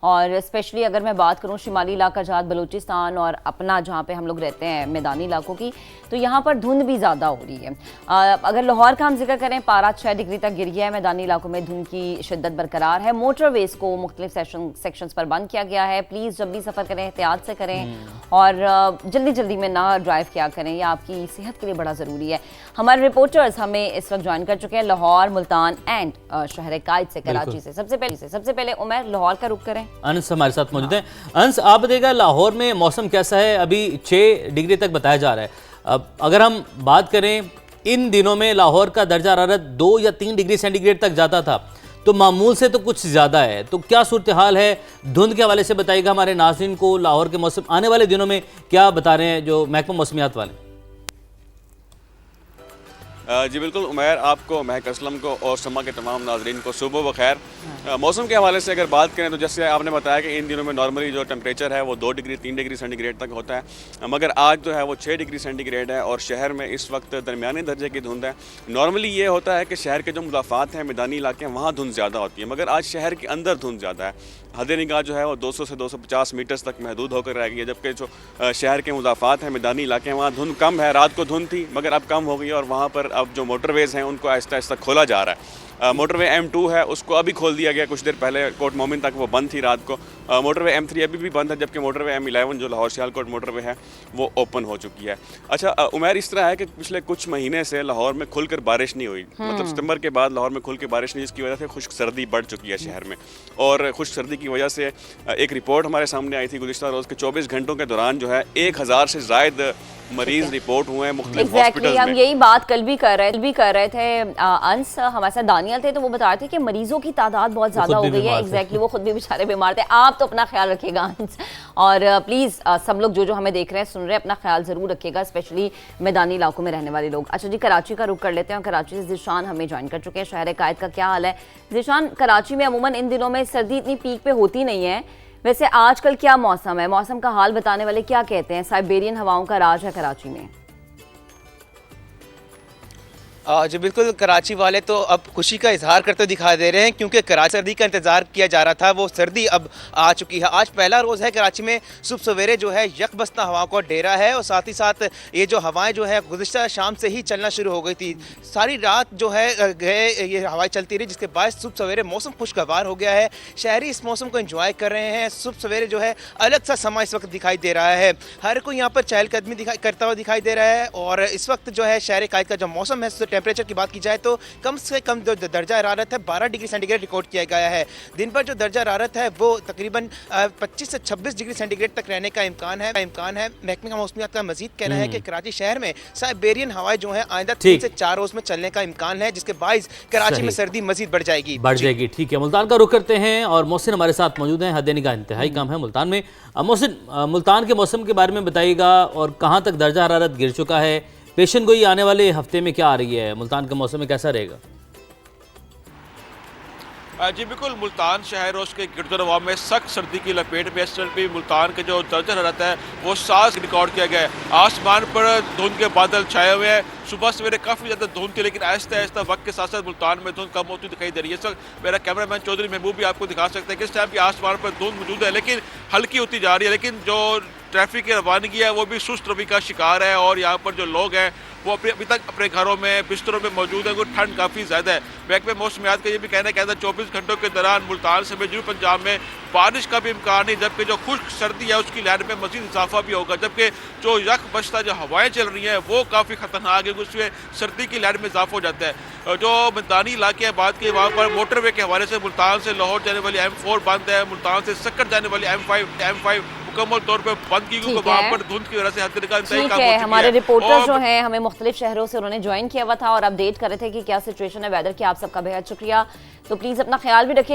और स्पेशली अगर मैं बात करूँ शिमाली इलाका जात बलूचिस्तान और अपना जहाँ पे हम लोग रहते हैं मैदानी इलाकों की, तो यहाँ पर धुंध भी ज़्यादा हो रही है। अगर लाहौर का हम जिक्र करें, पारा 6 डिग्री तक गिर गया है। मैदानी इलाकों में धुंध की शिद्दत बरकरार है। मोटरवेज को मुख्तलिफ सेक्शंस पर बंद किया गया है। प्लीज़ जब भी सफ़र करें एहतियात से करें और जल्दी जल्दी में ना ड्राइव किया करें, यह आपकी सेहत के लिए बड़ा ज़रूरी है। हमारे रिपोर्टर्स हमें इस वक्त ज्वाइन कर चुके हैं लाहौर, मुल्तान एंड शहर कायद से, कराची से। सबसे पहले उमर, लाहौर का रुख करें। अंस हमारे साथ मौजूद हैं। अंस, आप बताइएगा लाहौर में मौसम कैसा है? अभी 6 डिग्री तक बताया जा रहा है। अब अगर हम बात करें, इन दिनों में लाहौर का दर्जा हरारत 2 या 3 डिग्री सेंटीग्रेड तक जाता था, तो मामूल से तो कुछ ज़्यादा है। तो क्या सूरत हाल है धुंध के हवाले से बताइएगा हमारे नाज़रीन को। लाहौर के मौसम आने वाले दिनों में क्या बता रहे हैं जो महकमा मौसमियात वाले? जी बिल्कुल उमैर, आपको, महक असलम को और समा के तमाम नाजरीन को सुबह बखैर। मौसम के हवाले से अगर बात करें तो जैसे आपने बताया कि इन दिनों में नॉर्मली जो टेम्परेचर है वो 2 डिग्री 3 डिग्री सेंटीग्रेड तक होता है, मगर आज जो है वो 6 डिग्री सेंटीग्रेड है और शहर में इस वक्त दरमियाने दर्जे की धुंध है। नॉर्मली ये होता है कि शहर के जो मुदाफ़ात हैं, मैदानी इलाके हैं, वहाँ धुंध ज़्यादा होती है, मगर आज शहर के अंदर धुंध ज़्यादा है। हद निगाह जो है वो 200 से 250 मीटर्स तक महदूद होकर रह गई है, जबकि जो शहर के मुदाफ़ात हैं, मैदानी इलाके हैं, वहाँ धुंध कम है। रात को धुंध थी मगर अब कम हो गई है और वहाँ पर अब जो मोटरवेज़ हैं उनको आहिस्ता आहिस्ता खोला जा रहा है। मोटरवे M2 है, उसको अभी खोल दिया गया कुछ देर पहले। कोट मोमिन तक वो बंद थी रात को। मोटरवे M3 अभी भी बंद है, जबकि मोटरवे M11 जो लाहौर सियालकोट मोटरवे है वो ओपन हो चुकी है। अच्छा उमैर, इस तरह है कि पिछले कुछ महीने से लाहौर में खुलकर बारिश नहीं हुई, मतलब सितंबर के बाद लाहौर में खुल के बारिश नहीं, जिसकी वजह से खुश्क सर्दी बढ़ चुकी है शहर में। और खुश्क सर्दी की वजह से एक रिपोर्ट हमारे सामने आई थी गुज़िश्ता रोज़ के 24 घंटों के दौरान जो है 1000 से ज़ायद मरीज रिपोर्ट हुए हैं मुख्तलिफ हॉस्पिटल्स में। हम यही बात कल भी कर रहे थे। अंस हमारे साथ दानियल थे, तो वो बता रहे थे कि मरीजों की तादाद बहुत ज़्यादा हो गई है। वो खुद भी बेचारे बीमार थे। आप तो अपना ख्याल रखिएगा अंस, और प्लीज़ सब लोग जो हमें देख रहे हैं, सुन रहे हैं, अपना ख्याल ज़रूर रखिएगा, स्पेशली मैदानी इलाकों में रहने वाले लोग। अच्छा जी, कराची का रुख कर लेते हैं। कराची से ज़िशान हमें ज्वाइन कर चुके हैं। शहर कायद का क्या हाल है ज़िशान? कराची में अमूमन इन दिनों में सर्दी इतनी पीक पे होती नहीं है, वैसे आजकल क्या मौसम है? मौसम का हाल बताने वाले क्या कहते हैं? साइबेरियन हवाओं का राज है कराची में। जी बिल्कुल, कराची वाले तो अब खुशी का इजहार करते दिखाई दे रहे हैं, क्योंकि कराची सर्दी का इंतजार किया जा रहा था, वो सर्दी अब आ चुकी है। आज पहला रोज़ है कराची में सुबह सवेरे जो है यकबस्ता हवाओं का डेरा है, और साथ ही साथ ये जो हवाएं जो है गुज़िश्ता शाम से ही चलना शुरू हो गई थी। सारी रात जो है ये हवाएं चलती रही, जिसके बाद सुबह सवेरे मौसम खुशगवार हो गया है। शहरी इस मौसम को एंजॉय कर रहे हैं। सुबह सवेरे जो है अलग सा समा इस वक्त दिखाई दे रहा है। हर कोई यहाँ पर चहलकदमी करता हुआ दिखाई दे रहा है। और इस वक्त जो है शहर कायद का जो मौसम है, टेम्परेचर की बात की जाए तो कम से कम जो दर्जा हरारत है 12 डिग्री सेंटीग्रेड रिकॉर्ड किया गया है। दिन भर जो दर्जा हरारत है वो तकरीबन 25 से 26 डिग्री सेंटीग्रेड तक रहने का इम्कान है। महकमे का मौसमियात का मजीद कहना है कि कराची शहर में साइबेरियन हवाएं जो है आइंदा 3 से 4 रोज में चलने का इम्कान है, जिसके बाइस कराची में सर्दी मजीद बढ़ जाएगी। ठीक है, मुल्तान का रुख करते हैं और मोहसिन हमारे साथ मौजूद हैं। हद निगाह इंतहाई कम है मुल्तान में। मोहसिन, मुल्तान के मौसम के बारे में बताइएगा और कहाँ तक दर्जा हरारत गिर चुका है? पेशन गोई आने वाले हफ्ते में क्या आ रही है? मुल्तान का मौसम में कैसा रहेगा? जी बिल्कुल, मुल्तान शहर और उसके गिरदोनवा में सख्त सर्दी की लपेट में इस भी मुल्तान के जो दर्जा हरारत है वो 7 रिकॉर्ड किया गया है। आसमान पर धुंध के बादल छाए हुए हैं। सुबह सवेरे काफ़ी ज़्यादा धुंध थी, लेकिन आहिस्ता आहिस्ता वक्त के साथ साथ मुल्तान में धुंध कम होती दिखाई दे रही है। इस वक्त मेरा कैमरामैन चौधरी महबूब भी आपको दिखा सकते हैं कि इस टाइम की आसमान पर धुंध मौजूद है, लेकिन हल्की होती जा रही है। लेकिन जो ट्रैफिक की रवानगी है वो भी सुस्त रवि का शिकार है, और यहाँ पर जो लोग हैं वो अभी तक अपने घरों में बिस्तरों में मौजूद है। वो ठंड काफ़ी ज़्यादा है। महकमे मौसमियात का ये भी कहना है कि 24 घंटों के दौरान मुल्तान समेत जनूबी पंजाब में बारिश का भी इम्कान नहीं, जबकि जो खुश्क सर्दी है उसकी लहर में मजीद इजाफा भी होगा। जबकि जो यक बस्ता जो हवाएं चल रही हैं वो काफ़ी ख़तरनाक है, उसमें सर्दी की लहर में इजाफा हो जाता है। जो मैदानी इलाके बात की, वहाँ पर मोटरवे के हवाले से मुल्तान से लाहौर जाने वाली M4 बंद है। मुल्तान से सक्कर जाने वाली M5 मुकम्मल तौर पर बंद की, क्योंकि वहाँ पर धुंध की वजह से हद निगाह इंतहाई कम हो चुकी है। हमारे रिपोर्टर जो हैं हमें मुख्तलिफ शहरों से उन्होंने ज्वाइन किया हुआ था और अपडेट कर रहे थे कि क्या सिचुएशन है वेदर की। आप सबका बेहद शुक्रिया। तो प्लीज़ अपना ख्याल भी रखिए।